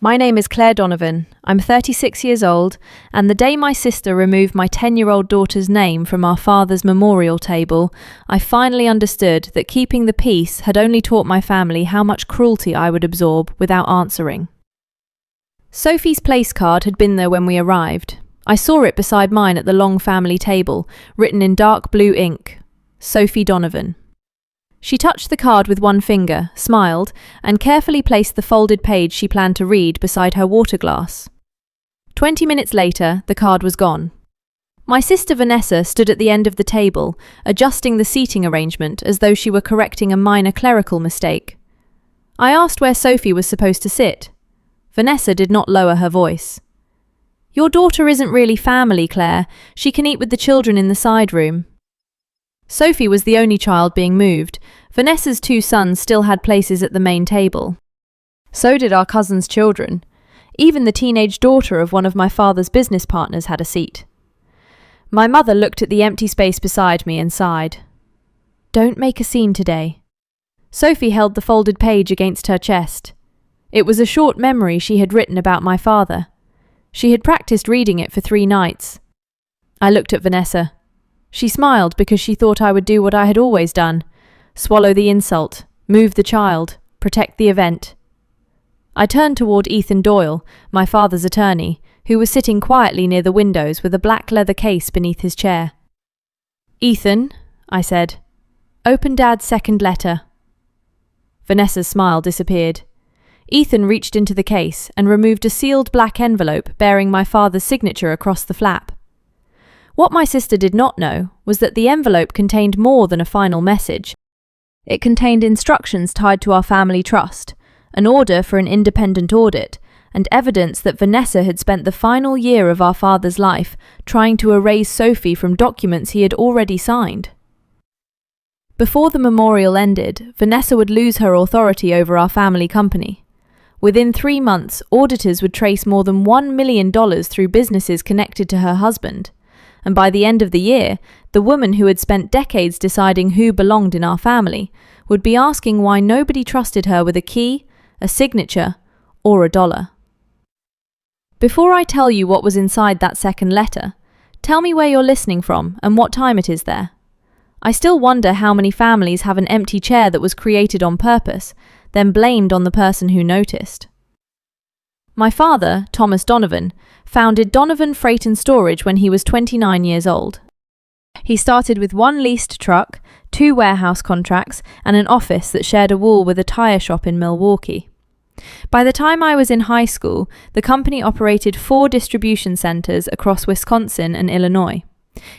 My name is Claire Donovan. I'm 36 years old, and the day my sister removed my 10-year-old daughter's name from our father's memorial table, I finally understood that keeping the peace had only taught my family how much cruelty I would absorb without answering. Sophie's place card had been there when we arrived. I saw it beside mine at the long family table, written in dark blue ink, Sophie Donovan. She touched the card with one finger, smiled, and carefully placed the folded page she planned to read beside her water glass. 20 minutes later, the card was gone. My sister Vanessa stood at the end of the table, adjusting the seating arrangement as though she were correcting a minor clerical mistake. I asked where Sophie was supposed to sit. Vanessa did not lower her voice. "Your daughter isn't really family, Claire. She can eat with the children in the side room." Sophie was the only child being moved. Vanessa's 2 sons still had places at the main table. So did our cousin's children. Even the teenage daughter of one of my father's business partners had a seat. My mother looked at the empty space beside me and sighed. "Don't make a scene today." Sophie held the folded page against her chest. It was a short memory she had written about my father. She had practiced reading it for 3 nights. I looked at Vanessa. She smiled because she thought I would do what I had always done: swallow the insult, move the child, protect the event. I turned toward Ethan Doyle, my father's attorney, who was sitting quietly near the windows with a black leather case beneath his chair. "Ethan," I said, "open Dad's second letter." Vanessa's smile disappeared. Ethan reached into the case and removed a sealed black envelope bearing my father's signature across the flap. What my sister did not know was that the envelope contained more than a final message. It contained instructions tied to our family trust, an order for an independent audit, and evidence that Vanessa had spent the final year of our father's life trying to erase Sophie from documents he had already signed. Before the memorial ended, Vanessa would lose her authority over our family company. Within 3 months, auditors would trace more than $1 million through businesses connected to her husband. And by the end of the year, the woman who had spent decades deciding who belonged in our family would be asking why nobody trusted her with a key, a signature, or a dollar. Before I tell you what was inside that second letter, tell me where you're listening from and what time it is there. I still wonder how many families have an empty chair that was created on purpose, then blamed on the person who noticed. My father, Thomas Donovan, founded Donovan Freight and Storage when he was 29 years old. He started with 1 leased truck, 2 warehouse contracts, and an office that shared a wall with a tire shop in Milwaukee. By the time I was in high school, the company operated 4 distribution centers across Wisconsin and Illinois.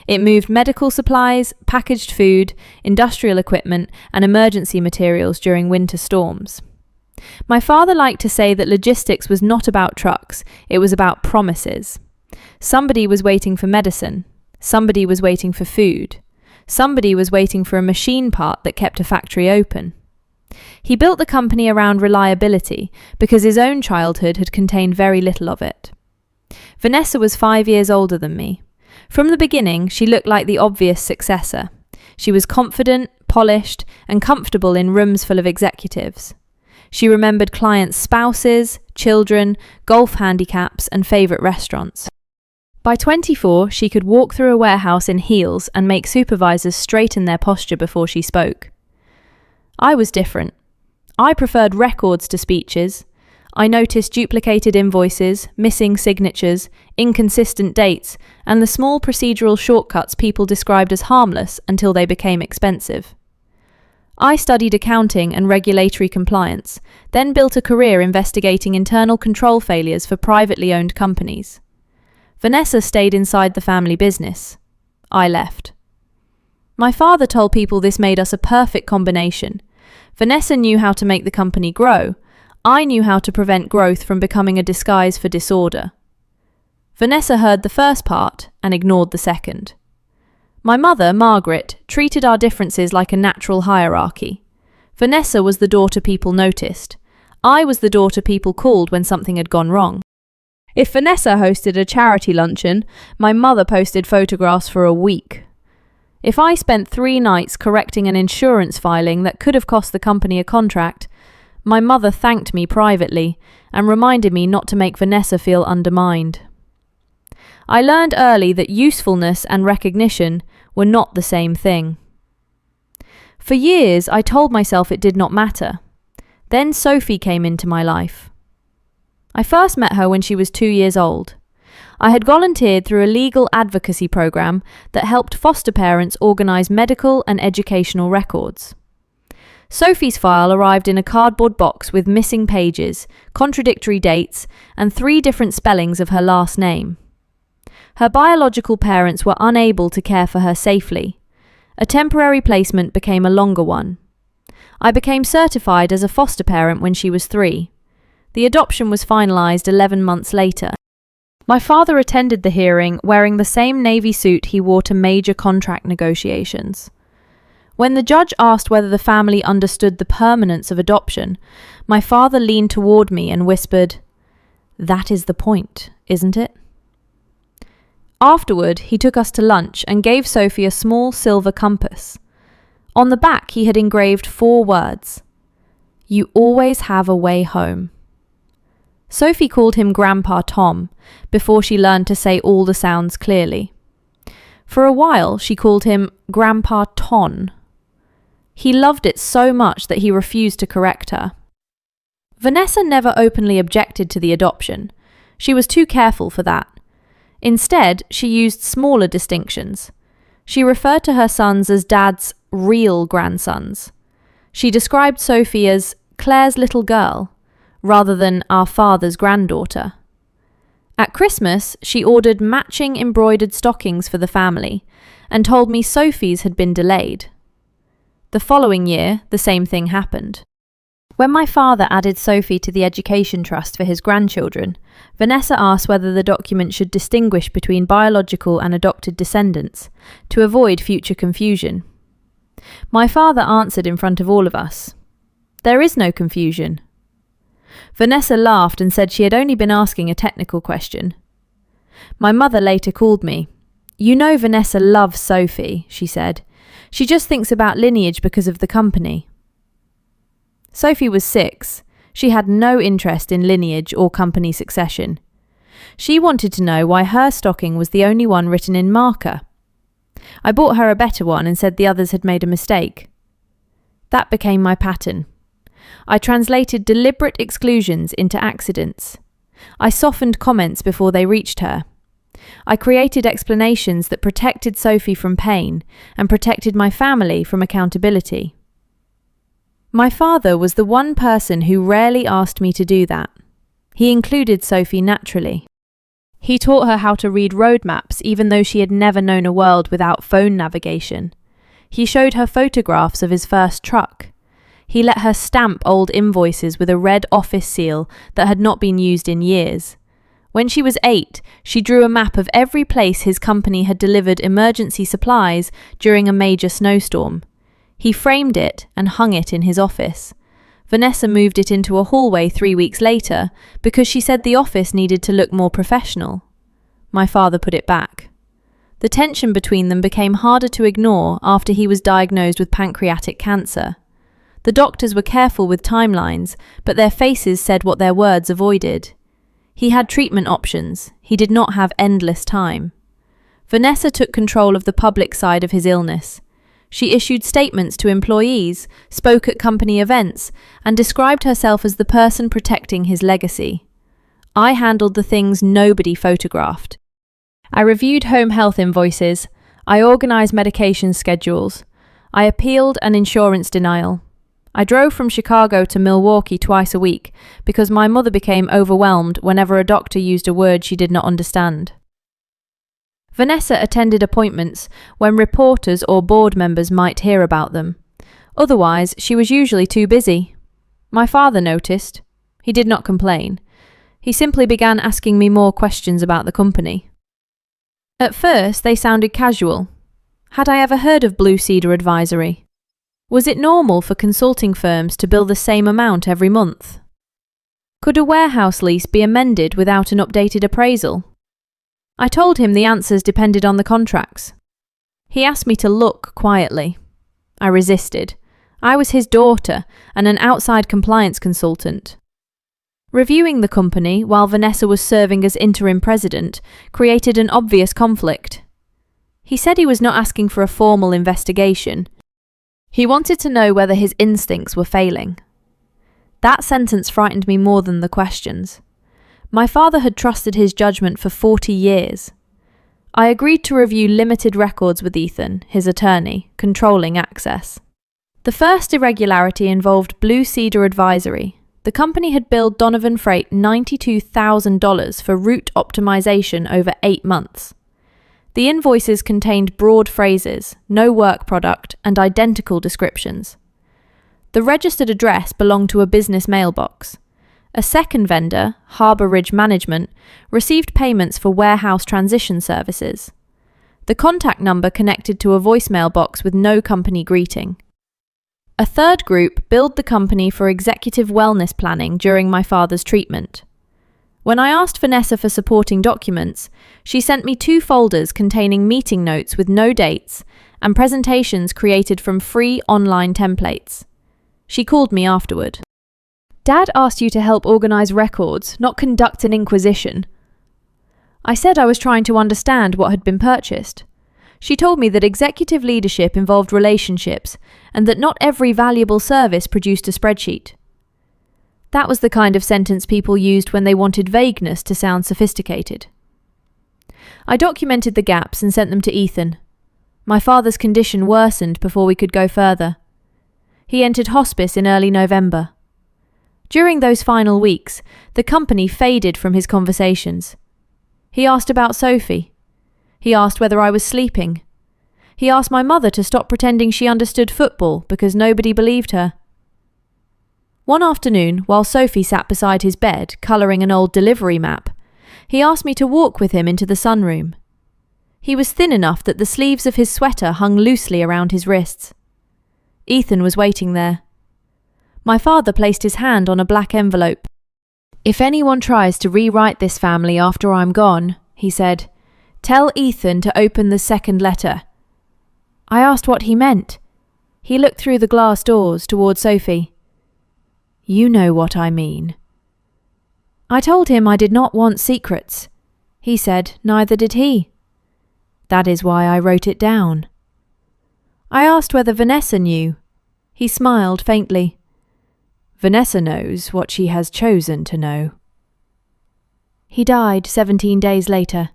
It moved medical supplies, packaged food, industrial equipment, and emergency materials during winter storms. My father liked to say that logistics was not about trucks, it was about promises. Somebody was waiting for medicine. Somebody was waiting for food. Somebody was waiting for a machine part that kept a factory open. He built the company around reliability because his own childhood had contained very little of it. Vanessa was 5 years older than me. From the beginning, she looked like the obvious successor. She was confident, polished, and comfortable in rooms full of executives. She remembered clients' spouses, children, golf handicaps, and favourite restaurants. By 24, she could walk through a warehouse in heels and make supervisors straighten their posture before she spoke. I was different. I preferred records to speeches. I noticed duplicated invoices, missing signatures, inconsistent dates, and the small procedural shortcuts people described as harmless until they became expensive. I studied accounting and regulatory compliance, then built a career investigating internal control failures for privately owned companies. Vanessa stayed inside the family business. I left. My father told people this made us a perfect combination. Vanessa knew how to make the company grow. I knew how to prevent growth from becoming a disguise for disorder. Vanessa heard the first part and ignored the second. My mother, Margaret, treated our differences like a natural hierarchy. Vanessa was the daughter people noticed. I was the daughter people called when something had gone wrong. If Vanessa hosted a charity luncheon, my mother posted photographs for a week. If I spent 3 nights correcting an insurance filing that could have cost the company a contract, My mother thanked me privately and reminded me not to make Vanessa feel undermined. I learned early that usefulness and recognition were not the same thing. For years, I told myself it did not matter. Then Sophie came into my life. I first met her when she was 2 years old. I had volunteered through a legal advocacy program that helped foster parents organise medical and educational records. Sophie's file arrived in a cardboard box with missing pages, contradictory dates, and 3 different spellings of her last name. Her biological parents were unable to care for her safely. A temporary placement became a longer one. I became certified as a foster parent when she was 3. The adoption was finalised 11 months later. My father attended the hearing wearing the same navy suit he wore to major contract negotiations. When the judge asked whether the family understood the permanence of adoption, my father leaned toward me and whispered, "That is the point, isn't it?" Afterward, he took us to lunch and gave Sophie a small silver compass. On the back, he had engraved 4 words: "You always have a way home." Sophie called him Grandpa Tom before she learned to say all the sounds clearly. For a while, she called him Grandpa Ton. He loved it so much that he refused to correct her. Vanessa never openly objected to the adoption. She was too careful for that. Instead, she used smaller distinctions. She referred to her sons as Dad's real grandsons. She described Sophie as Claire's little girl, rather than our father's granddaughter. At Christmas, she ordered matching embroidered stockings for the family and told me Sophie's had been delayed. The following year, the same thing happened. When my father added Sophie to the education trust for his grandchildren, Vanessa asked whether the document should distinguish between biological and adopted descendants, to avoid future confusion. My father answered in front of all of us, "There is no confusion." Vanessa laughed and said she had only been asking a technical question. My mother later called me. "You know Vanessa loves Sophie," she said. "She just thinks about lineage because of the company." Sophie was 6. She had no interest in lineage or company succession. She wanted to know why her stocking was the only one written in marker. I bought her a better one and said the others had made a mistake. That became my pattern. I translated deliberate exclusions into accidents. I softened comments before they reached her. I created explanations that protected Sophie from pain and protected my family from accountability. My father was the one person who rarely asked me to do that. He included Sophie naturally. He taught her how to read road maps even though she had never known a world without phone navigation. He showed her photographs of his first truck. He let her stamp old invoices with a red office seal that had not been used in years. When she was 8, she drew a map of every place his company had delivered emergency supplies during a major snowstorm. He framed it and hung it in his office. Vanessa moved it into a hallway 3 weeks later because she said the office needed to look more professional. My father put it back. The tension between them became harder to ignore after he was diagnosed with pancreatic cancer. The doctors were careful with timelines, but their faces said what their words avoided. He had treatment options. He did not have endless time. Vanessa took control of the public side of his illness. She issued statements to employees, spoke at company events, and described herself as the person protecting his legacy. I handled the things nobody photographed. I reviewed home health invoices. I organised medication schedules. I appealed an insurance denial. I drove from Chicago to Milwaukee twice a week because my mother became overwhelmed whenever a doctor used a word she did not understand. Vanessa attended appointments when reporters or board members might hear about them. Otherwise, she was usually too busy. My father noticed. He did not complain. He simply began asking me more questions about the company. At first, they sounded casual. Had I ever heard of Blue Cedar Advisory? Was it normal for consulting firms to bill the same amount every month? Could a warehouse lease be amended without an updated appraisal? I told him the answers depended on the contracts. He asked me to look quietly. I resisted. I was his daughter and an outside compliance consultant. Reviewing the company while Vanessa was serving as interim president created an obvious conflict. He said he was not asking for a formal investigation. He wanted to know whether his instincts were failing. That sentence frightened me more than the questions. My father had trusted his judgment for 40 years. I agreed to review limited records with Ethan, his attorney, controlling access. The first irregularity involved Blue Cedar Advisory. The company had billed Donovan Freight $92,000 for route optimization over 8 months. The invoices contained broad phrases, no work product, and identical descriptions. The registered address belonged to a business mailbox. A second vendor, Harbour Ridge Management, received payments for warehouse transition services. The contact number connected to a voicemail box with no company greeting. A third group billed the company for executive wellness planning during my father's treatment. When I asked Vanessa for supporting documents, she sent me 2 folders containing meeting notes with no dates and presentations created from free online templates. She called me afterward. Dad asked you to help organise records, not conduct an inquisition. I said I was trying to understand what had been purchased. She told me that executive leadership involved relationships and that not every valuable service produced a spreadsheet. That was the kind of sentence people used when they wanted vagueness to sound sophisticated. I documented the gaps and sent them to Ethan. My father's condition worsened before we could go further. He entered hospice in early November. During those final weeks, the company faded from his conversations. He asked about Sophie. He asked whether I was sleeping. He asked my mother to stop pretending she understood football because nobody believed her. One afternoon, while Sophie sat beside his bed, colouring an old delivery map, he asked me to walk with him into the sunroom. He was thin enough that the sleeves of his sweater hung loosely around his wrists. Ethan was waiting there. My father placed his hand on a black envelope. "If anyone tries to rewrite this family after I'm gone," he said, "tell Ethan to open the second letter." I asked what he meant. He looked through the glass doors toward Sophie. "You know what I mean." I told him I did not want secrets. He said neither did he. That is why I wrote it down. I asked whether Vanessa knew. He smiled faintly. Vanessa knows what she has chosen to know. He died 17 days later.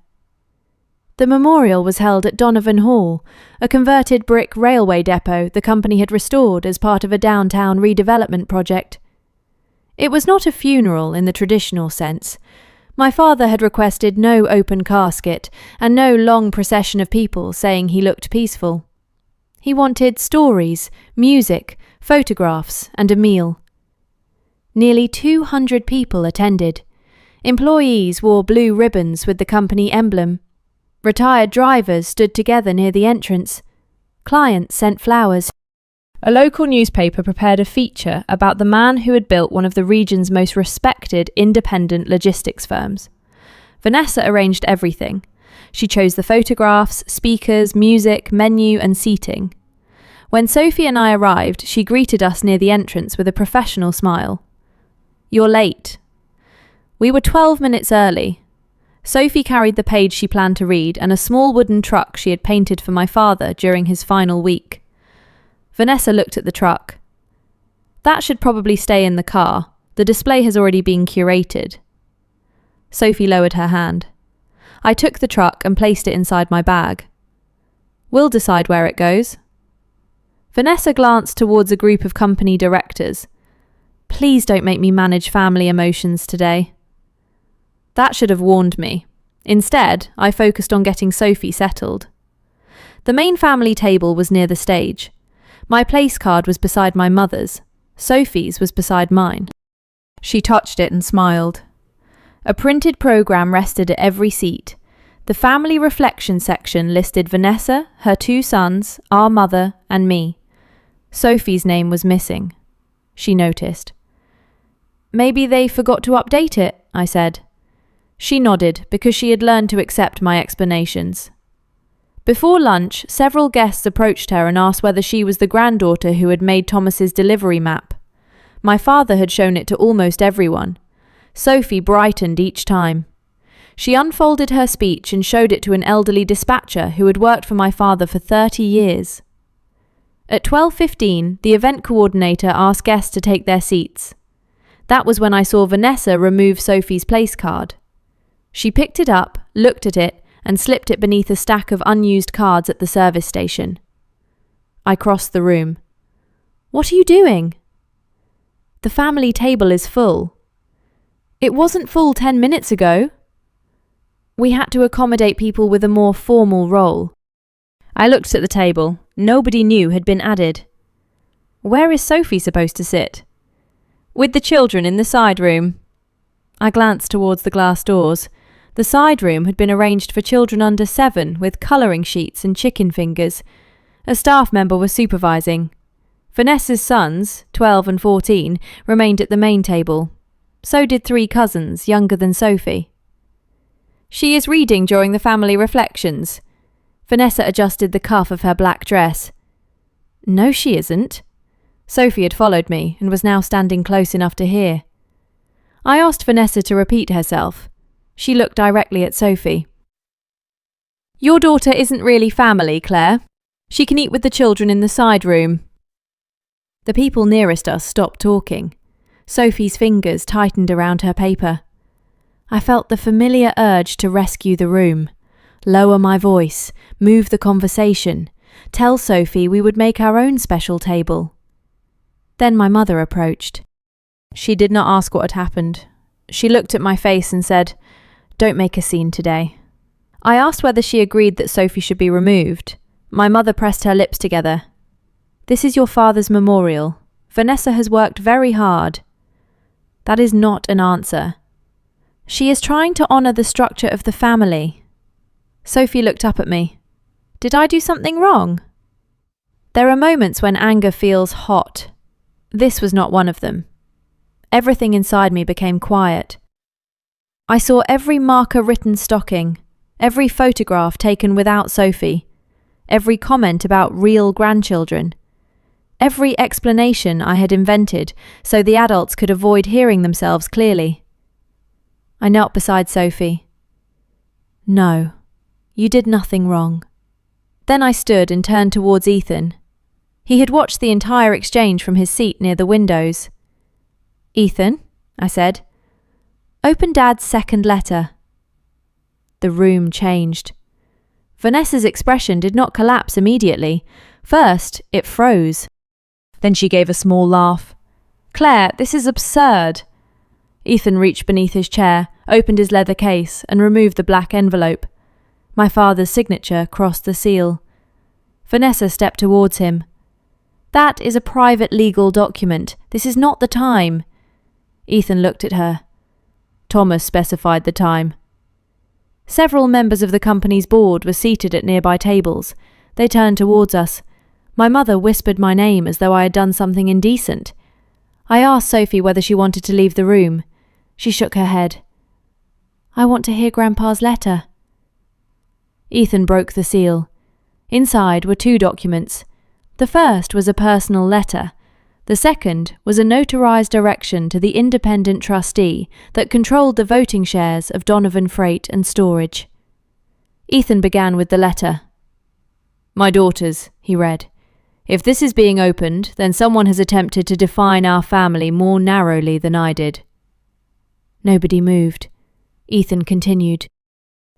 The memorial was held at Donovan Hall, a converted brick railway depot the company had restored as part of a downtown redevelopment project. It was not a funeral in the traditional sense. My father had requested no open casket and no long procession of people saying he looked peaceful. He wanted stories, music, photographs, and a meal. Nearly 200 people attended. Employees wore blue ribbons with the company emblem. Retired drivers stood together near the entrance. Clients sent flowers. A local newspaper prepared a feature about the man who had built one of the region's most respected independent logistics firms. Vanessa arranged everything. She chose the photographs, speakers, music, menu, and seating. When Sophie and I arrived, she greeted us near the entrance with a professional smile. "You're late." We were 12 minutes early. Sophie carried the page she planned to read and a small wooden truck she had painted for my father during his final week. Vanessa looked at the truck. "That should probably stay in the car. The display has already been curated." Sophie lowered her hand. I took the truck and placed it inside my bag. "We'll decide where it goes." Vanessa glanced towards a group of company directors. "Please don't make me manage family emotions today." That should have warned me. Instead, I focused on getting Sophie settled. The main family table was near the stage. My place card was beside my mother's. Sophie's was beside mine. She touched it and smiled. A printed program rested at every seat. The family reflection section listed Vanessa, her 2 sons, our mother, and me. Sophie's name was missing. She noticed. "Maybe they forgot to update it," I said. She nodded because she had learned to accept my explanations. Before lunch, several guests approached her and asked whether she was the granddaughter who had made Thomas's delivery map. My father had shown it to almost everyone. Sophie brightened each time. She unfolded her speech and showed it to an elderly dispatcher who had worked for my father for 30 years. At 12:15, the event coordinator asked guests to take their seats. That was when I saw Vanessa remove Sophie's place card. She picked it up, looked at it, and slipped it beneath a stack of unused cards at the service station. I crossed the room. "What are you doing?" "The family table is full." "It wasn't full 10 minutes ago." "We had to accommodate people with a more formal role." I looked at the table. Nobody new had been added. "Where is Sophie supposed to sit?" "With the children in the side room." I glanced towards the glass doors. The side room had been arranged for children under 7 with colouring sheets and chicken fingers. A staff member was supervising. Vanessa's sons, 12 and 14, remained at the main table. So did 3 cousins, younger than Sophie. "She is reading during the family reflections." Vanessa adjusted the cuff of her black dress. "No, she isn't." Sophie had followed me and was now standing close enough to hear. I asked Vanessa to repeat herself. She looked directly at Sophie. "Your daughter isn't really family, Claire. She can eat with the children in the side room." The people nearest us stopped talking. Sophie's fingers tightened around her paper. I felt the familiar urge to rescue the room, lower my voice, move the conversation, tell Sophie we would make our own special table. Then my mother approached. She did not ask what had happened. She looked at my face and said, "Don't make a scene today." I asked whether she agreed that Sophie should be removed. My mother pressed her lips together. "This is your father's memorial. Vanessa has worked very hard." That is not an answer. She is trying to honour the structure of the family. Sophie looked up at me. Did I do something wrong? There are moments when anger feels hot. This was not one of them. Everything inside me became quiet. I saw every marker-written stocking, every photograph taken without Sophie, every comment about real grandchildren, every explanation I had invented so the adults could avoid hearing themselves clearly. I knelt beside Sophie. "No, you did nothing wrong." Then I stood and turned towards Ethan. He had watched the entire exchange from his seat near the windows. "Ethan," I said, "open Dad's second letter." The room changed. Vanessa's expression did not collapse immediately. First, it froze. Then she gave a small laugh. "Claire, this is absurd." Ethan reached beneath his chair, opened his leather case, and removed the black envelope. My father's signature crossed the seal. Vanessa stepped towards him. "That is a private legal document. This is not the time." Ethan looked at her. Thomas specified the time. Several members of the company's board were seated at nearby tables. They turned towards us. My mother whispered my name as though I had done something indecent. I asked Sophie whether she wanted to leave the room. She shook her head. "I want to hear Grandpa's letter." Ethan broke the seal. Inside were 2 documents. The first was a personal letter. The second was a notarized direction to the independent trustee that controlled the voting shares of Donovan Freight and Storage. Ethan began with the letter. "My daughters," he read, "if this is being opened, then someone has attempted to define our family more narrowly than I did." Nobody moved. Ethan continued.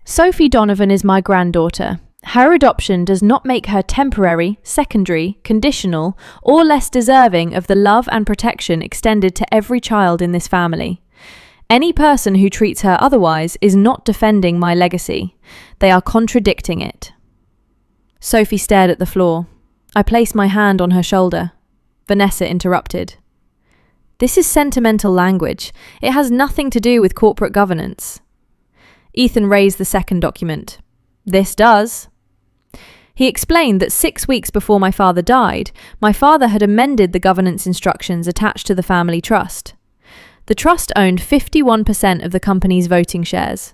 "Sophie Donovan is my granddaughter. Her adoption does not make her temporary, secondary, conditional, or less deserving of the love and protection extended to every child in this family. Any person who treats her otherwise is not defending my legacy. They are contradicting it." Sophie stared at the floor. I placed my hand on her shoulder. Vanessa interrupted. "This is sentimental language. It has nothing to do with corporate governance." Ethan raised the second document. "This does." He explained that 6 weeks before my father died, my father had amended the governance instructions attached to the family trust. The trust owned 51% of the company's voting shares.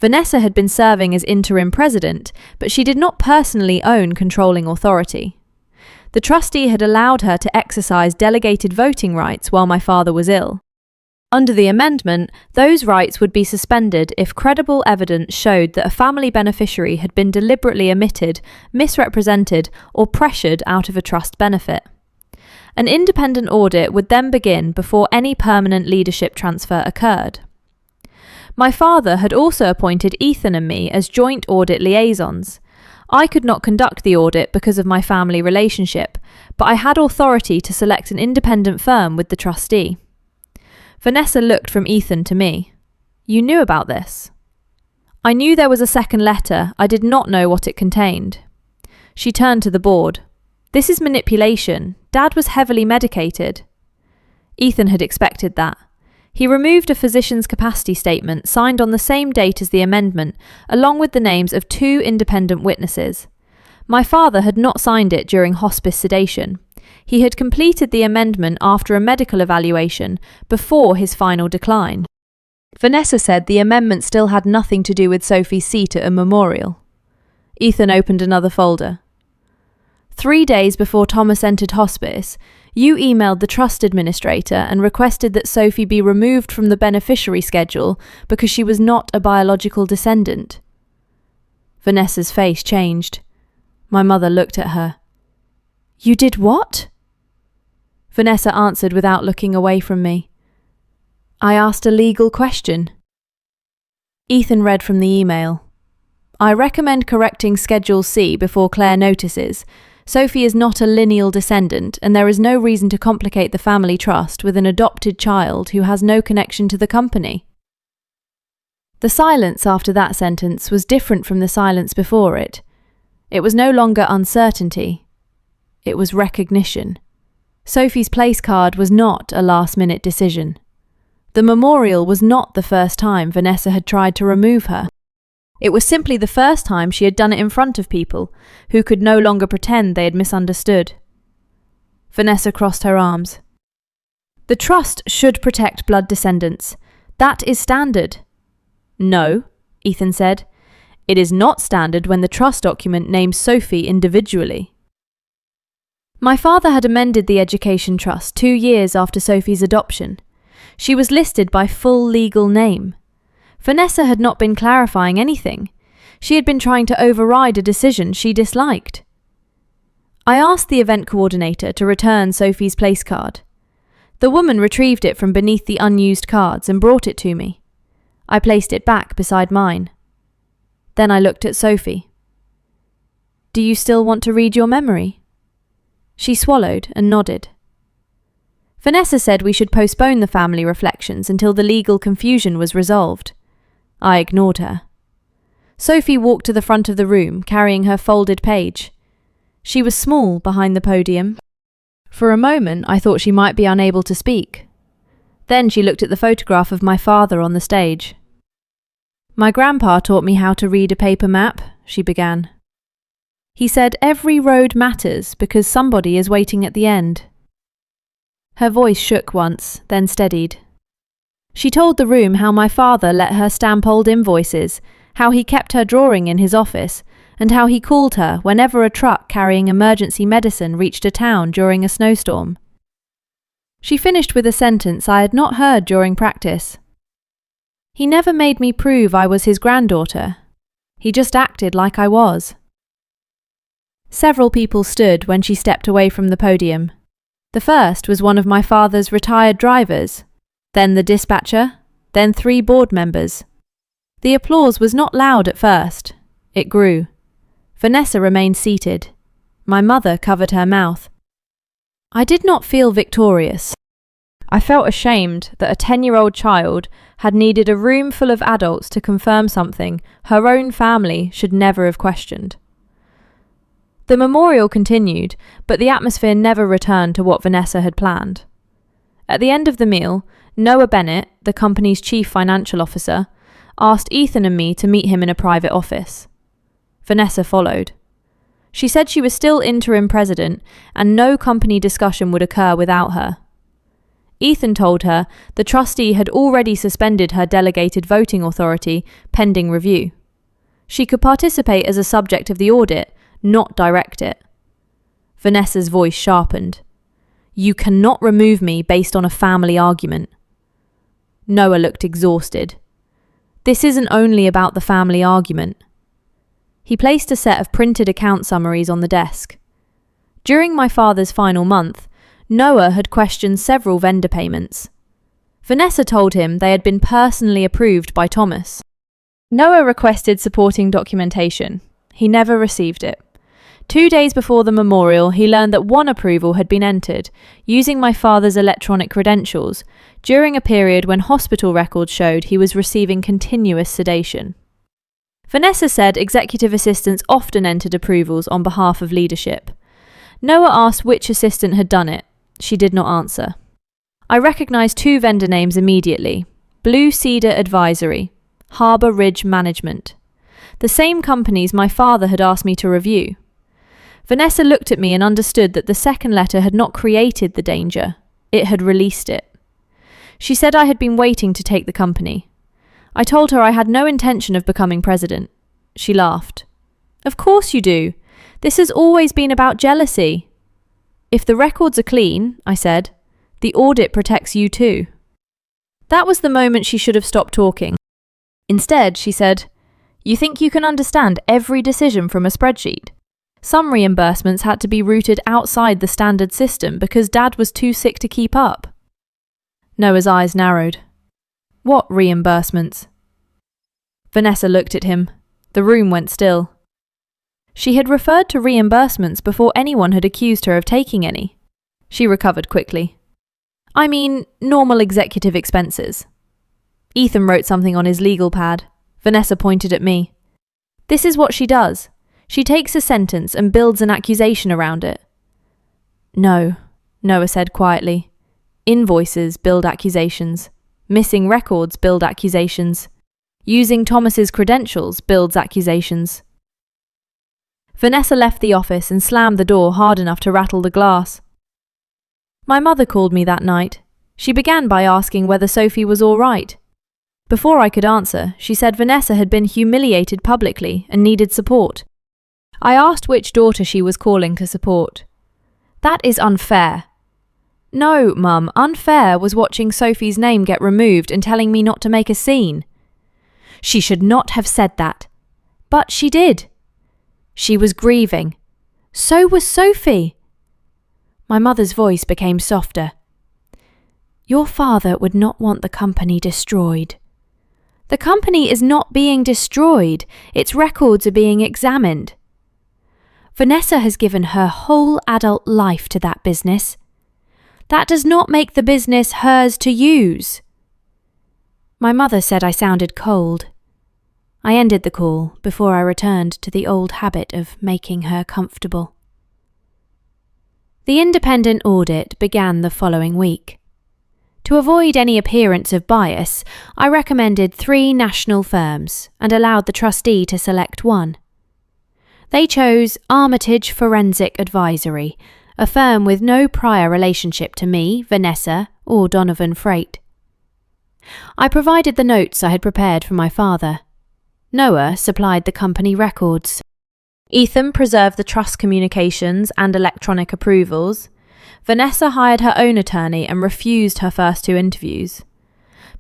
Vanessa had been serving as interim president, but she did not personally own controlling authority. The trustee had allowed her to exercise delegated voting rights while my father was ill. Under the amendment, those rights would be suspended if credible evidence showed that a family beneficiary had been deliberately omitted, misrepresented, or pressured out of a trust benefit. An independent audit would then begin before any permanent leadership transfer occurred. My father had also appointed Ethan and me as joint audit liaisons. I could not conduct the audit because of my family relationship, but I had authority to select an independent firm with the trustee. Vanessa looked from Ethan to me. "You knew about this?" I knew there was a second letter. I did not know what it contained. She turned to the board. "This is manipulation. Dad was heavily medicated." Ethan had expected that. He removed a physician's capacity statement signed on the same date as the amendment, along with the names of 2 independent witnesses. My father had not signed it during hospice sedation. He had completed the amendment after a medical evaluation, before his final decline. Vanessa said the amendment still had nothing to do with Sophie's seat at a memorial. Ethan opened another folder. 3 days before Thomas entered hospice, you emailed the trust administrator and requested that Sophie be removed from the beneficiary schedule because she was not a biological descendant. Vanessa's face changed. My mother looked at her. "You did what?" Vanessa answered without looking away from me. "I asked a legal question." Ethan read from the email. "I recommend correcting Schedule C before Claire notices. Sophie is not a lineal descendant, and there is no reason to complicate the family trust with an adopted child who has no connection to the company." The silence after that sentence was different from the silence before it. It was no longer uncertainty. It was recognition. Sophie's place card was not a last-minute decision. The memorial was not the first time Vanessa had tried to remove her. It was simply the first time she had done it in front of people, who could no longer pretend they had misunderstood. Vanessa crossed her arms. "The trust should protect blood descendants. That is standard." "No," Ethan said. "It is not standard when the trust document names Sophie individually." My father had amended the education trust 2 years after Sophie's adoption. She was listed by full legal name. Vanessa had not been clarifying anything. She had been trying to override a decision she disliked. I asked the event coordinator to return Sophie's place card. The woman retrieved it from beneath the unused cards and brought it to me. I placed it back beside mine. Then I looked at Sophie. "Do you still want to read your memory?" She swallowed and nodded. Vanessa said we should postpone the family reflections until the legal confusion was resolved. I ignored her. Sophie walked to the front of the room, carrying her folded page. She was small behind the podium. For a moment, I thought she might be unable to speak. Then she looked at the photograph of my father on the stage. "My grandpa taught me how to read a paper map," she began. "He said every road matters because somebody is waiting at the end." Her voice shook once, then steadied. She told the room how my father let her stamp old invoices, how he kept her drawing in his office, and how he called her whenever a truck carrying emergency medicine reached a town during a snowstorm. She finished with a sentence I had not heard during practice. "He never made me prove I was his granddaughter. He just acted like I was." Several people stood when she stepped away from the podium. The first was one of my father's retired drivers, then the dispatcher, then 3 board members. The applause was not loud at first. It grew. Vanessa remained seated. My mother covered her mouth. I did not feel victorious. I felt ashamed that a 10-year-old child had needed a room full of adults to confirm something her own family should never have questioned. The memorial continued, but the atmosphere never returned to what Vanessa had planned. At the end of the meal, Noah Bennett, the company's chief financial officer, asked Ethan and me to meet him in a private office. Vanessa followed. She said she was still interim president and no company discussion would occur without her. Ethan told her the trustee had already suspended her delegated voting authority pending review. She could participate as a subject of the audit, not direct it. Vanessa's voice sharpened. You cannot remove me based on a family argument. Noah looked exhausted. This isn't only about the family argument. He placed a set of printed account summaries on the desk. During my father's final month, Noah had questioned several vendor payments. Vanessa told him they had been personally approved by Thomas. Noah requested supporting documentation. He never received it. 2 days before the memorial, he learned that one approval had been entered, using my father's electronic credentials, during a period when hospital records showed he was receiving continuous sedation. Vanessa said executive assistants often entered approvals on behalf of leadership. Noah asked which assistant had done it. She did not answer. I recognised 2 vendor names immediately: Blue Cedar Advisory, Harbour Ridge Management. The same companies my father had asked me to review. Vanessa looked at me and understood that the second letter had not created the danger, it had released it. She said I had been waiting to take the company. I told her I had no intention of becoming president. She laughed. Of course you do. This has always been about jealousy. If the records are clean, I said, the audit protects you too. That was the moment she should have stopped talking. Instead, she said, You think you can understand every decision from a spreadsheet? Some reimbursements had to be routed outside the standard system because Dad was too sick to keep up. Noah's eyes narrowed. What reimbursements? Vanessa looked at him. The room went still. She had referred to reimbursements before anyone had accused her of taking any. She recovered quickly. I mean, normal executive expenses. Ethan wrote something on his legal pad. Vanessa pointed at me. This is what she does. She takes a sentence and builds an accusation around it. No, Noah said quietly. Invoices build accusations. Missing records build accusations. Using Thomas's credentials builds accusations. Vanessa left the office and slammed the door hard enough to rattle the glass. My mother called me that night. She began by asking whether Sophie was all right. Before I could answer, she said Vanessa had been humiliated publicly and needed support. I asked which daughter she was calling to support. That is unfair. No, Mum, unfair was watching Sophie's name get removed and telling me not to make a scene. She should not have said that. But she did. She was grieving. So was Sophie. My mother's voice became softer. Your father would not want the company destroyed. The company is not being destroyed. Its records are being examined. Vanessa has given her whole adult life to that business. That does not make the business hers to use. My mother said I sounded cold. I ended the call before I returned to the old habit of making her comfortable. The independent audit began the following week. To avoid any appearance of bias, I recommended 3 national firms and allowed the trustee to select one. They chose Armitage Forensic Advisory, a firm with no prior relationship to me, Vanessa, or Donovan Freight. I provided the notes I had prepared for my father. Noah supplied the company records. Ethan preserved the trust communications and electronic approvals. Vanessa hired her own attorney and refused her first 2 interviews.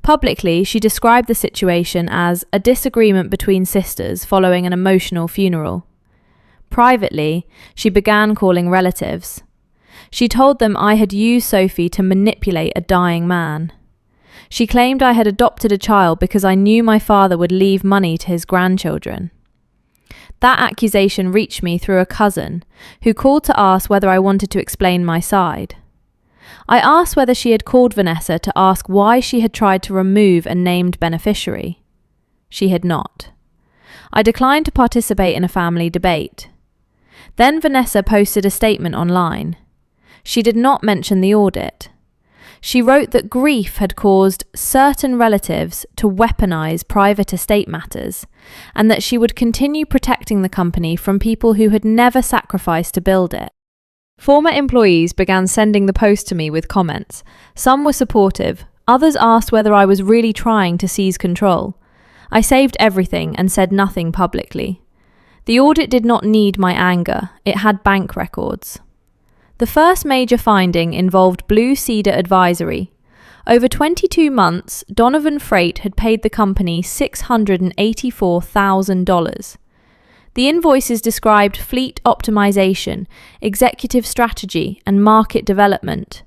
Publicly, she described the situation as a disagreement between sisters following an emotional funeral. Privately, she began calling relatives. She told them I had used Sophie to manipulate a dying man. She claimed I had adopted a child because I knew my father would leave money to his grandchildren. That accusation reached me through a cousin, who called to ask whether I wanted to explain my side. I asked whether she had called Vanessa to ask why she had tried to remove a named beneficiary. She had not. I declined to participate in a family debate. Then Vanessa posted a statement online. She did not mention the audit. She wrote that grief had caused certain relatives to weaponize private estate matters, and that she would continue protecting the company from people who had never sacrificed to build it. Former employees began sending the post to me with comments. Some were supportive, others asked whether I was really trying to seize control. I saved everything and said nothing publicly. The audit did not need my anger, it had bank records. The first major finding involved Blue Cedar Advisory. Over 22 months, Donovan Freight had paid the company $684,000. The invoices described fleet optimization, executive strategy, and market development.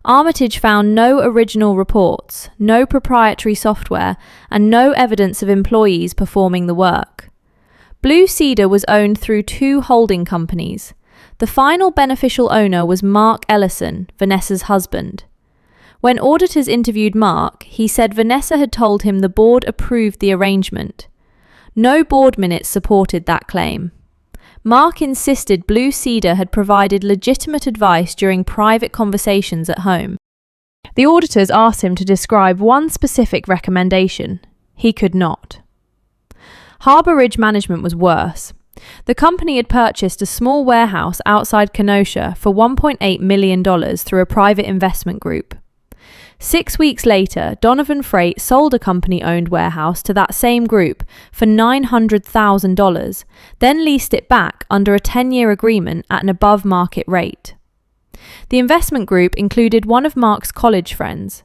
Armitage found no original reports, no proprietary software, and no evidence of employees performing the work. Blue Cedar was owned through 2 holding companies. The final beneficial owner was Mark Ellison, Vanessa's husband. When auditors interviewed Mark, he said Vanessa had told him the board approved the arrangement. No board minutes supported that claim. Mark insisted Blue Cedar had provided legitimate advice during private conversations at home. The auditors asked him to describe one specific recommendation. He could not. Harbour Ridge Management was worse. The company had purchased a small warehouse outside Kenosha for $1.8 million through a private investment group. 6 weeks later, Donovan Freight sold a company-owned warehouse to that same group for $900,000, then leased it back under a 10-year agreement at an above-market rate. The investment group included one of Mark's college friends.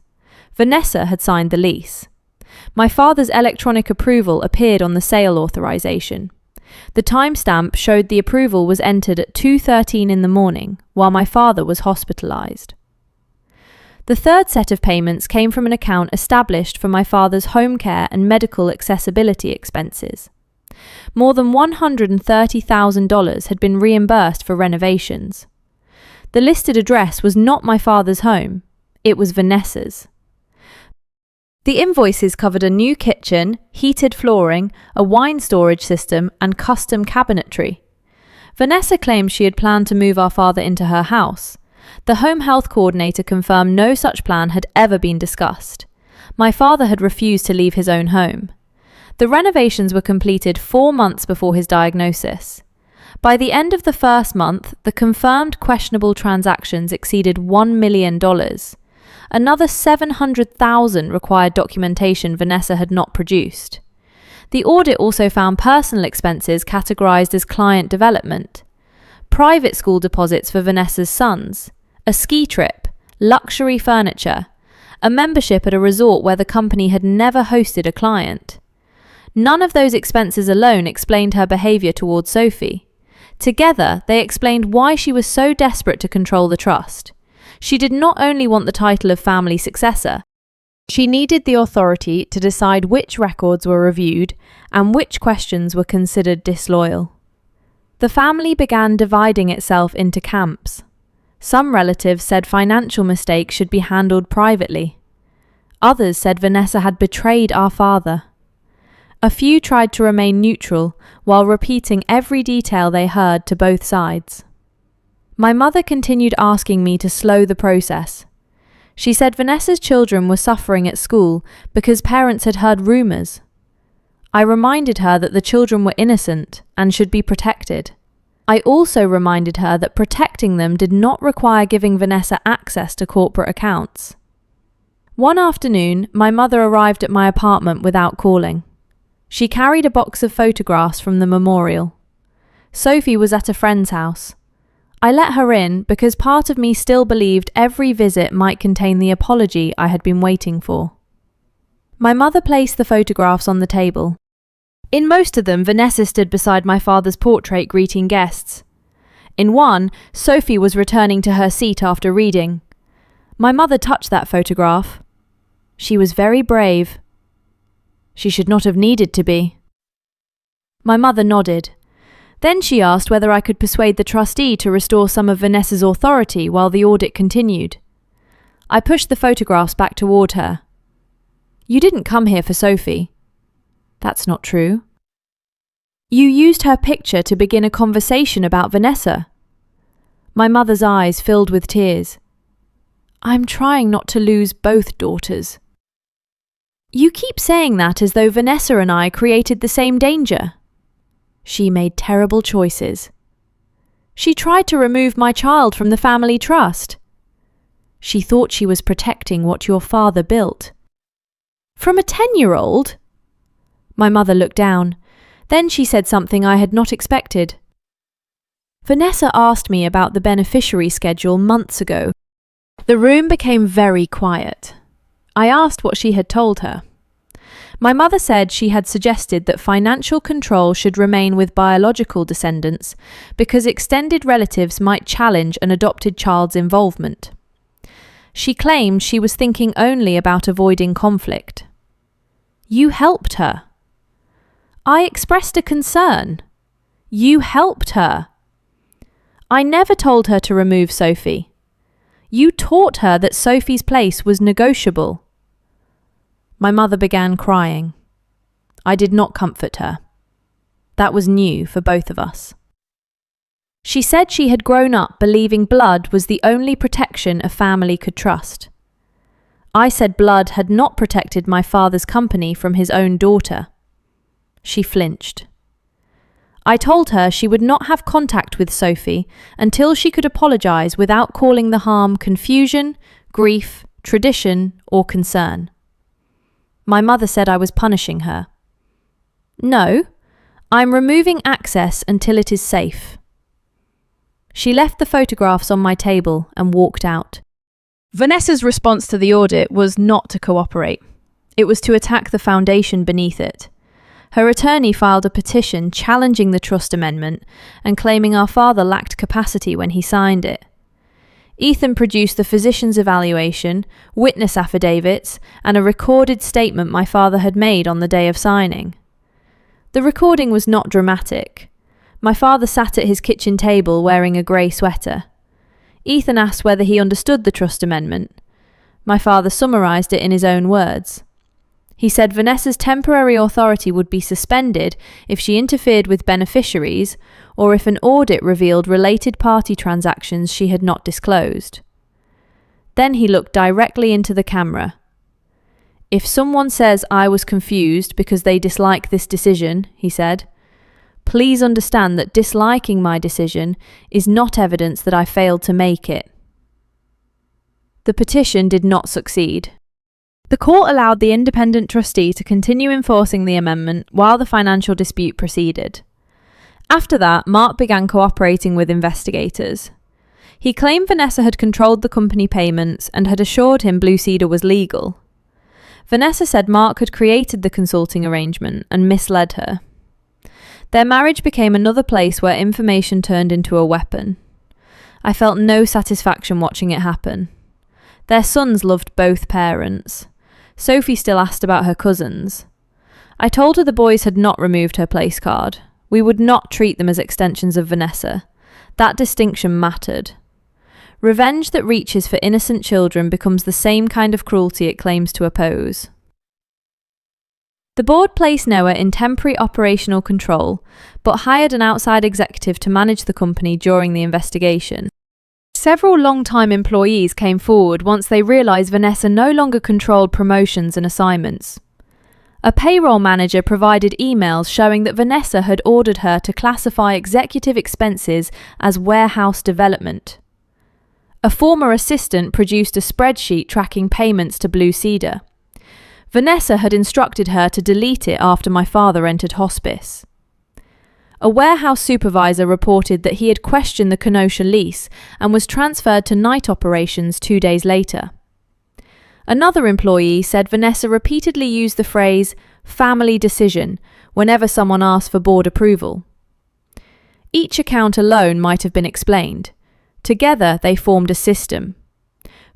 Vanessa had signed the lease. My father's electronic approval appeared on the sale authorization. The timestamp showed the approval was entered at 2:13 in the morning, while my father was hospitalized. The third set of payments came from an account established for my father's home care and medical accessibility expenses. More than $130,000 had been reimbursed for renovations. The listed address was not my father's home, it was Vanessa's. The invoices covered a new kitchen, heated flooring, a wine storage system, and custom cabinetry. Vanessa claimed she had planned to move our father into her house. The home health coordinator confirmed no such plan had ever been discussed. My father had refused to leave his own home. The renovations were completed 4 months before his diagnosis. By the end of the first month, the confirmed questionable transactions exceeded $1 million. Another $700,000 required documentation Vanessa had not produced. The audit also found personal expenses categorized as client development, private school deposits for Vanessa's sons, a ski trip, luxury furniture, a membership at a resort where the company had never hosted a client. None of those expenses alone explained her behavior towards Sophie. Together, they explained why she was so desperate to control the trust. She did not only want the title of family successor, she needed the authority to decide which records were reviewed and which questions were considered disloyal. The family began dividing itself into camps. Some relatives said financial mistakes should be handled privately. Others said Vanessa had betrayed our father. A few tried to remain neutral while repeating every detail they heard to both sides. My mother continued asking me to slow the process. She said Vanessa's children were suffering at school because parents had heard rumours. I reminded her that the children were innocent and should be protected. I also reminded her that protecting them did not require giving Vanessa access to corporate accounts. One afternoon, my mother arrived at my apartment without calling. She carried a box of photographs from the memorial. Sophie was at a friend's house. I let her in because part of me still believed every visit might contain the apology I had been waiting for. My mother placed the photographs on the table. In most of them, Vanessa stood beside my father's portrait greeting guests. In one, Sophie was returning to her seat after reading. My mother touched that photograph. She was very brave. She should not have needed to be. My mother nodded. Then she asked whether I could persuade the trustee to restore some of Vanessa's authority while the audit continued. I pushed the photographs back toward her. You didn't come here for Sophie. That's not true. You used her picture to begin a conversation about Vanessa. My mother's eyes filled with tears. I'm trying not to lose both daughters. You keep saying that as though Vanessa and I created the same danger. She made terrible choices. She tried to remove my child from the family trust. She thought she was protecting what your father built. From a 10-year-old? My mother looked down. Then she said something I had not expected. Vanessa asked me about the beneficiary schedule months ago. The room became very quiet. I asked what she had told her. My mother said she had suggested that financial control should remain with biological descendants because extended relatives might challenge an adopted child's involvement. She claimed she was thinking only about avoiding conflict. You helped her. I expressed a concern. You helped her. I never told her to remove Sophie. You taught her that Sophie's place was negotiable. My mother began crying. I did not comfort her. That was new for both of us. She said she had grown up believing blood was the only protection a family could trust. I said blood had not protected my father's company from his own daughter. She flinched. I told her she would not have contact with Sophie until she could apologize without calling the harm confusion, grief, tradition, or concern. My mother said I was punishing her. No, I'm removing access until it is safe. She left the photographs on my table and walked out. Vanessa's response to the audit was not to cooperate. It was to attack the foundation beneath it. Her attorney filed a petition challenging the trust amendment and claiming our father lacked capacity when he signed it. Ethan produced the physician's evaluation, witness affidavits, and a recorded statement my father had made on the day of signing. The recording was not dramatic. My father sat at his kitchen table wearing a grey sweater. Ethan asked whether he understood the trust amendment. My father summarised it in his own words. He said Vanessa's temporary authority would be suspended if she interfered with beneficiaries or if an audit revealed related party transactions she had not disclosed. Then he looked directly into the camera. If someone says I was confused because they dislike this decision, he said, please understand that disliking my decision is not evidence that I failed to make it. The petition did not succeed. The court allowed the independent trustee to continue enforcing the amendment while the financial dispute proceeded. After that, Mark began cooperating with investigators. He claimed Vanessa had controlled the company payments and had assured him Blue Cedar was legal. Vanessa said Mark had created the consulting arrangement and misled her. Their marriage became another place where information turned into a weapon. I felt no satisfaction watching it happen. Their sons loved both parents. Sophie still asked about her cousins. I told her the boys had not removed her place card. We would not treat them as extensions of Vanessa. That distinction mattered. Revenge that reaches for innocent children becomes the same kind of cruelty it claims to oppose. The board placed Noah in temporary operational control, but hired an outside executive to manage the company during the investigation. Several long-time employees came forward once they realised Vanessa no longer controlled promotions and assignments. A payroll manager provided emails showing that Vanessa had ordered her to classify executive expenses as warehouse development. A former assistant produced a spreadsheet tracking payments to Blue Cedar. Vanessa had instructed her to delete it after my father entered hospice. A warehouse supervisor reported that he had questioned the Kenosha lease and was transferred to night operations 2 days later. Another employee said Vanessa repeatedly used the phrase family decision whenever someone asked for board approval. Each account alone might have been explained. Together they formed a system.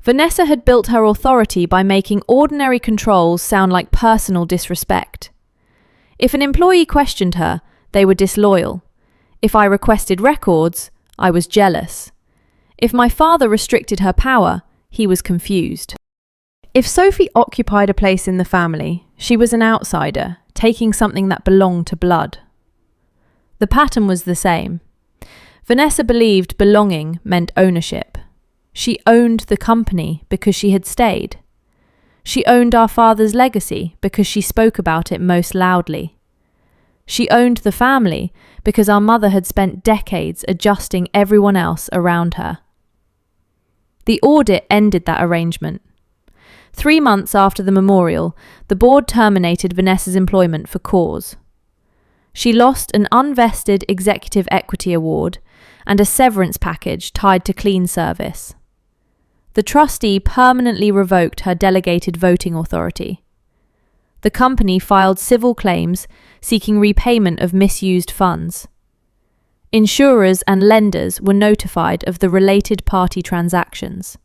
Vanessa had built her authority by making ordinary controls sound like personal disrespect. If an employee questioned her, they were disloyal. If I requested records, I was jealous. If my father restricted her power, he was confused. If Sophie occupied a place in the family, she was an outsider, taking something that belonged to blood. The pattern was the same. Vanessa believed belonging meant ownership. She owned the company because she had stayed. She owned our father's legacy because she spoke about it most loudly. She owned the family because our mother had spent decades adjusting everyone else around her. The audit ended that arrangement. 3 months after the memorial, the board terminated Vanessa's employment for cause. She lost an unvested executive equity award and a severance package tied to clean service. The trustee permanently revoked her delegated voting authority. The company filed civil claims seeking repayment of misused funds. Insurers and lenders were notified of the related party transactions.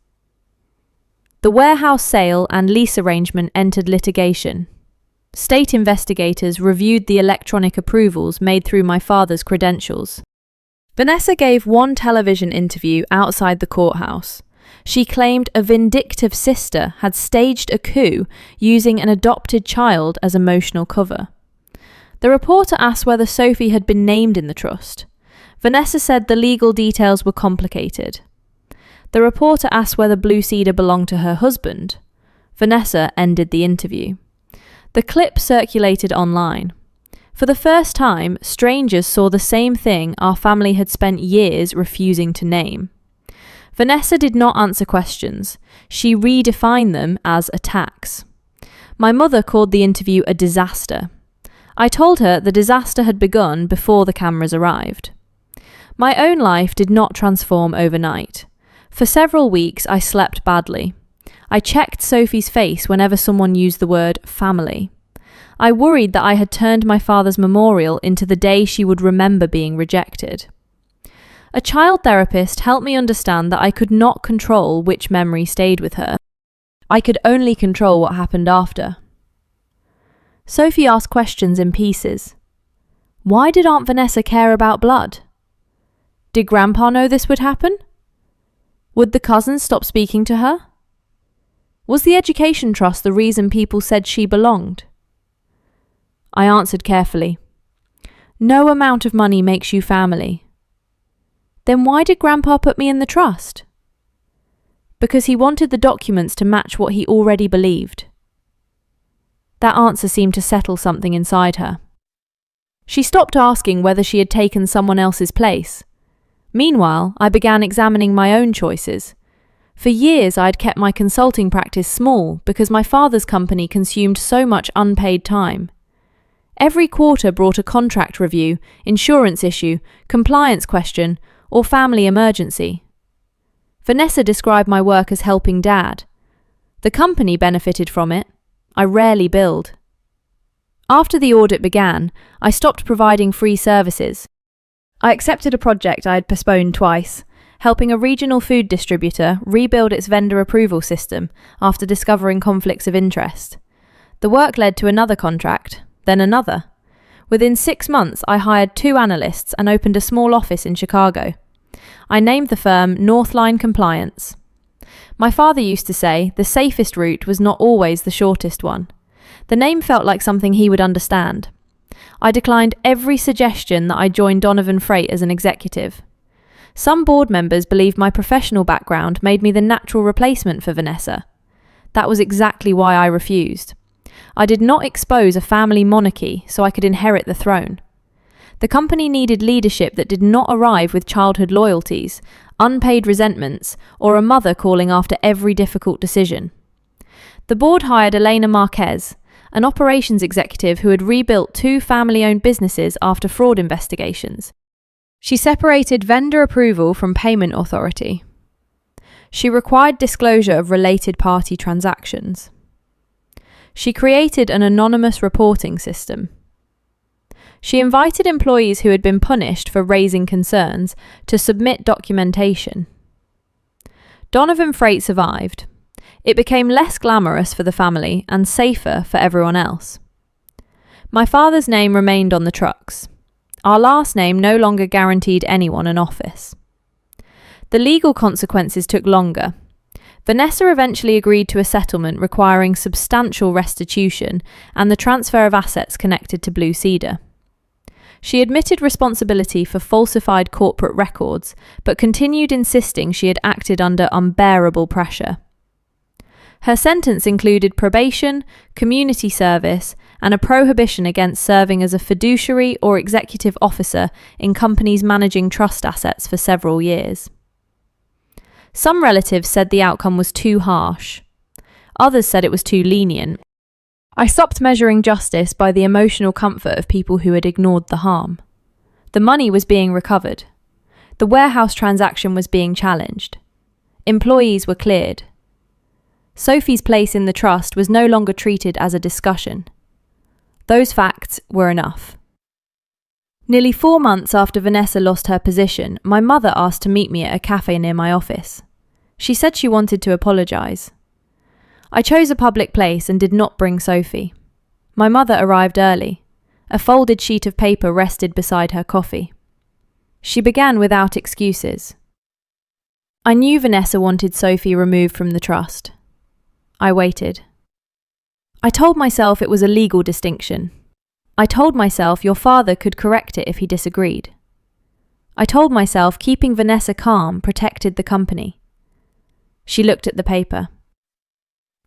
The warehouse sale and lease arrangement entered litigation. State investigators reviewed the electronic approvals made through my father's credentials. Vanessa gave one television interview outside the courthouse. She claimed a vindictive sister had staged a coup using an adopted child as emotional cover. The reporter asked whether Sophie had been named in the trust. Vanessa said the legal details were complicated. The reporter asked whether Blue Cedar belonged to her husband. Vanessa ended the interview. The clip circulated online. For the first time, strangers saw the same thing our family had spent years refusing to name. Vanessa did not answer questions. She redefined them as attacks. My mother called the interview a disaster. I told her the disaster had begun before the cameras arrived. My own life did not transform overnight. For several weeks, I slept badly. I checked Sophie's face whenever someone used the word family. I worried that I had turned my father's memorial into the day she would remember being rejected. A child therapist helped me understand that I could not control which memory stayed with her. I could only control what happened after. Sophie asked questions in pieces. Why did Aunt Vanessa care about blood? Did Grandpa know this would happen? Would the cousins stop speaking to her? Was the education trust the reason people said she belonged? I answered carefully. No amount of money makes you family. Then why did Grandpa put me in the trust? Because he wanted the documents to match what he already believed. That answer seemed to settle something inside her. She stopped asking whether she had taken someone else's place. Meanwhile, I began examining my own choices. For years, I had kept my consulting practice small because my father's company consumed so much unpaid time. Every quarter brought a contract review, insurance issue, compliance question, or family emergency. Vanessa described my work as helping Dad. The company benefited from it. I rarely billed. After the audit began, I stopped providing free services. I accepted a project I had postponed twice, helping a regional food distributor rebuild its vendor approval system after discovering conflicts of interest. The work led to another contract, then another. Within 6 months, I hired 2 analysts and opened a small office in Chicago. I named the firm Northline Compliance. My father used to say the safest route was not always the shortest one. The name felt like something he would understand. I declined every suggestion that I join Donovan Freight as an executive. Some board members believed my professional background made me the natural replacement for Vanessa. That was exactly why I refused. I did not expose a family monarchy so I could inherit the throne. The company needed leadership that did not arrive with childhood loyalties, unpaid resentments, or a mother calling after every difficult decision. The board hired Elena Marquez, an operations executive who had rebuilt 2 family-owned businesses after fraud investigations. She separated vendor approval from payment authority. She required disclosure of related party transactions. She created an anonymous reporting system. She invited employees who had been punished for raising concerns to submit documentation. Donovan Freight survived. It became less glamorous for the family and safer for everyone else. My father's name remained on the trucks. Our last name no longer guaranteed anyone an office. The legal consequences took longer. Vanessa eventually agreed to a settlement requiring substantial restitution and the transfer of assets connected to Blue Cedar. She admitted responsibility for falsified corporate records, but continued insisting she had acted under unbearable pressure. Her sentence included probation, community service, and a prohibition against serving as a fiduciary or executive officer in companies managing trust assets for several years. Some relatives said the outcome was too harsh. Others said it was too lenient. I stopped measuring justice by the emotional comfort of people who had ignored the harm. The money was being recovered. The warehouse transaction was being challenged. Employees were cleared. Sophie's place in the trust was no longer treated as a discussion. Those facts were enough. Nearly 4 months after Vanessa lost her position, my mother asked to meet me at a cafe near my office. She said she wanted to apologise. I chose a public place and did not bring Sophie. My mother arrived early. A folded sheet of paper rested beside her coffee. She began without excuses. I knew Vanessa wanted Sophie removed from the trust. I waited. I told myself it was a legal distinction. I told myself your father could correct it if he disagreed. I told myself keeping Vanessa calm protected the company. She looked at the paper.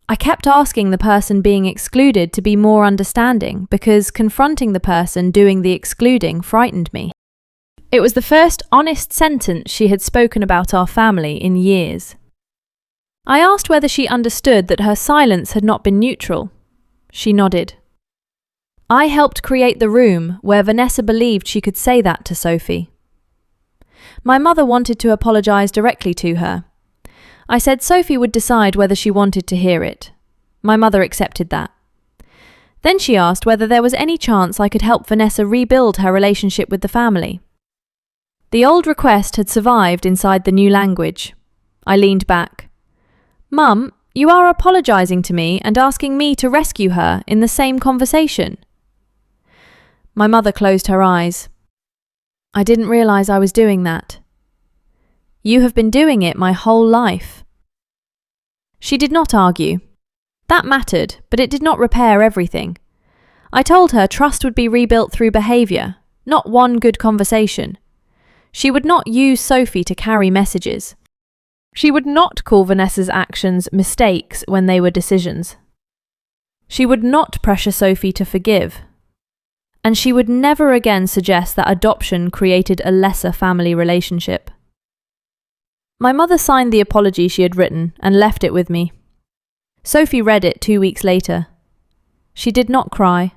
I kept asking the person being excluded to be more understanding because confronting the person doing the excluding frightened me. It was the first honest sentence she had spoken about our family in years. I asked whether she understood that her silence had not been neutral. She nodded. I helped create the room where Vanessa believed she could say that to Sophie. My mother wanted to apologise directly to her. I said Sophie would decide whether she wanted to hear it. My mother accepted that. Then she asked whether there was any chance I could help Vanessa rebuild her relationship with the family. The old request had survived inside the new language. I leaned back. Mum, you are apologising to me and asking me to rescue her in the same conversation. My mother closed her eyes. I didn't realise I was doing that. You have been doing it my whole life. She did not argue. That mattered, but it did not repair everything. I told her trust would be rebuilt through behaviour, not one good conversation. She would not use Sophie to carry messages. She would not call Vanessa's actions mistakes when they were decisions. She would not pressure Sophie to forgive. And she would never again suggest that adoption created a lesser family relationship. My mother signed the apology she had written and left it with me. Sophie read it 2 weeks later. She did not cry.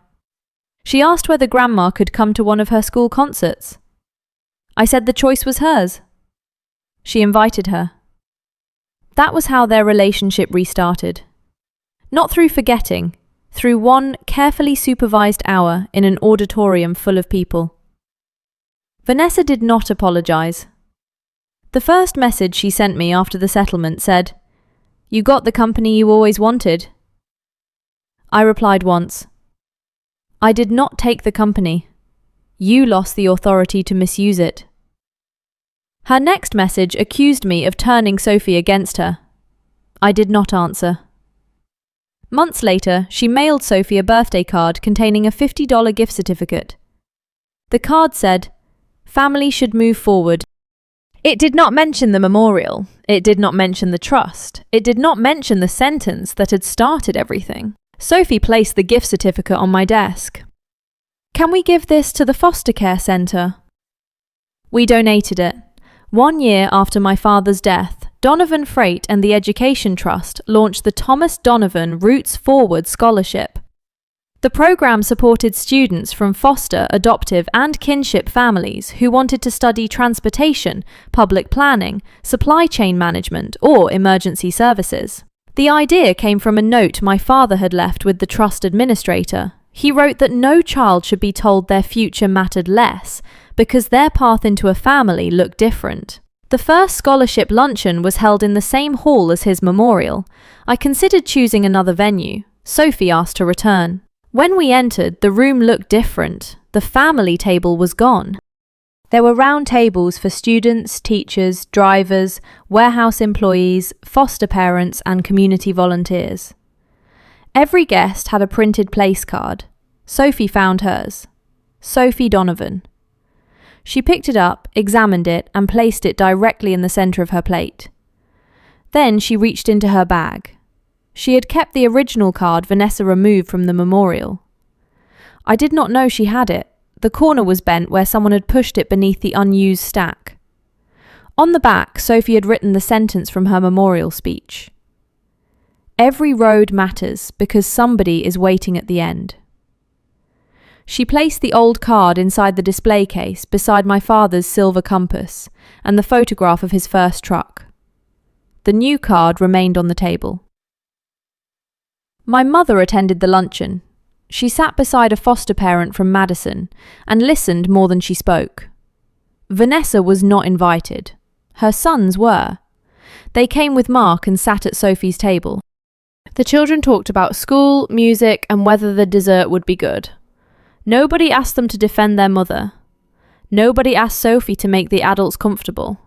She asked whether Grandma could come to one of her school concerts. I said the choice was hers. She invited her. That was how their relationship restarted. Not through forgetting, through one carefully supervised hour in an auditorium full of people. Vanessa did not apologise. The first message she sent me after the settlement said, "You got the company you always wanted." I replied once, "I did not take the company. You lost the authority to misuse it." Her next message accused me of turning Sophie against her. I did not answer. Months later, she mailed Sophie a birthday card containing a $50 gift certificate. The card said, "Family should move forward." It did not mention the memorial. It did not mention the trust. It did not mention the sentence that had started everything. Sophie placed the gift certificate on my desk. "Can we give this to the foster care centre?" We donated it. 1 year after my father's death, Donovan Freight and the Education Trust launched the Thomas Donovan Roots Forward Scholarship. The program supported students from foster, adoptive and kinship families who wanted to study transportation, public planning, supply chain management or emergency services. The idea came from a note my father had left with the trust administrator. He wrote that no child should be told their future mattered less because their path into a family looked different. The first scholarship luncheon was held in the same hall as his memorial. I considered choosing another venue. Sophie asked to return. When we entered, the room looked different. The family table was gone. There were round tables for students, teachers, drivers, warehouse employees, foster parents, and community volunteers. Every guest had a printed place card. Sophie found hers. Sophie Donovan. She picked it up, examined it, and placed it directly in the centre of her plate. Then she reached into her bag. She had kept the original card Vanessa removed from the memorial. I did not know she had it. The corner was bent where someone had pushed it beneath the unused stack. On the back, Sophie had written the sentence from her memorial speech. Every road matters because somebody is waiting at the end. She placed the old card inside the display case beside my father's silver compass and the photograph of his first truck. The new card remained on the table. My mother attended the luncheon. She sat beside a foster parent from Madison and listened more than she spoke. Vanessa was not invited. Her sons were. They came with Mark and sat at Sophie's table. The children talked about school, music, and whether the dessert would be good. Nobody asked them to defend their mother. Nobody asked Sophie to make the adults comfortable.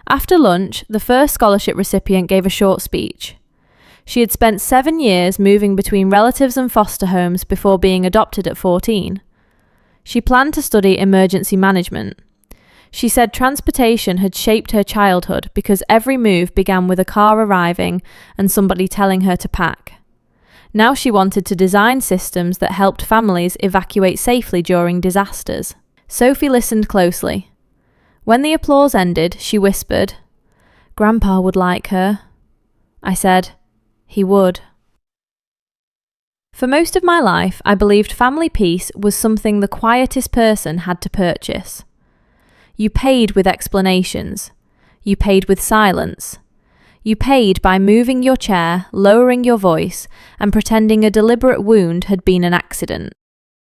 After lunch, the first scholarship recipient gave a short speech. She had spent 7 years moving between relatives and foster homes before being adopted at 14. She planned to study emergency management. She said transportation had shaped her childhood because every move began with a car arriving and somebody telling her to pack. Now she wanted to design systems that helped families evacuate safely during disasters. Sophie listened closely. When the applause ended, she whispered, "Grandpa would like her." I said, "He would." For most of my life, I believed family peace was something the quietest person had to purchase. You paid with explanations. You paid with silence. You paid by moving your chair, lowering your voice, and pretending a deliberate wound had been an accident.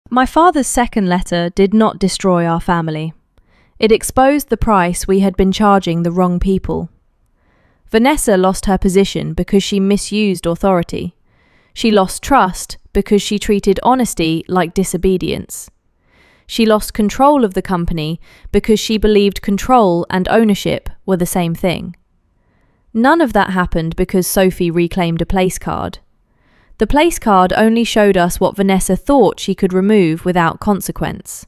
My father's second letter did not destroy our family. It exposed the price we had been charging the wrong people. Vanessa lost her position because she misused authority. She lost trust because she treated honesty like disobedience. She lost control of the company because she believed control and ownership were the same thing. None of that happened because Sophie reclaimed a place card. The place card only showed us what Vanessa thought she could remove without consequence.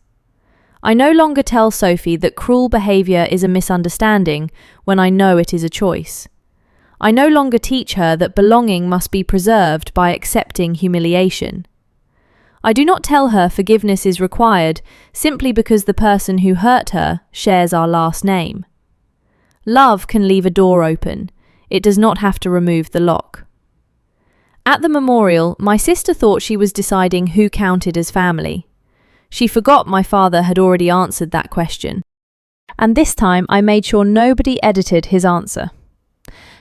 I no longer tell Sophie that cruel behaviour is a misunderstanding when I know it is a choice. I no longer teach her that belonging must be preserved by accepting humiliation. I do not tell her forgiveness is required simply because the person who hurt her shares our last name. Love can leave a door open. It does not have to remove the lock. At the memorial, my sister thought she was deciding who counted as family. She forgot my father had already answered that question. And this time I made sure nobody edited his answer.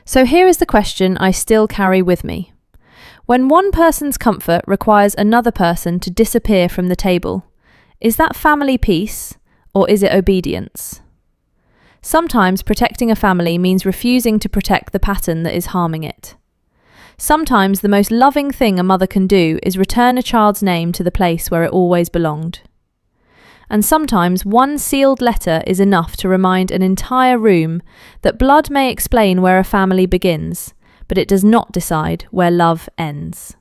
So here is the question I still carry with me. When one person's comfort requires another person to disappear from the table, is that family peace or is it obedience? Sometimes protecting a family means refusing to protect the pattern that is harming it. Sometimes the most loving thing a mother can do is return a child's name to the place where it always belonged. And sometimes one sealed letter is enough to remind an entire room that blood may explain where a family begins, but it does not decide where love ends.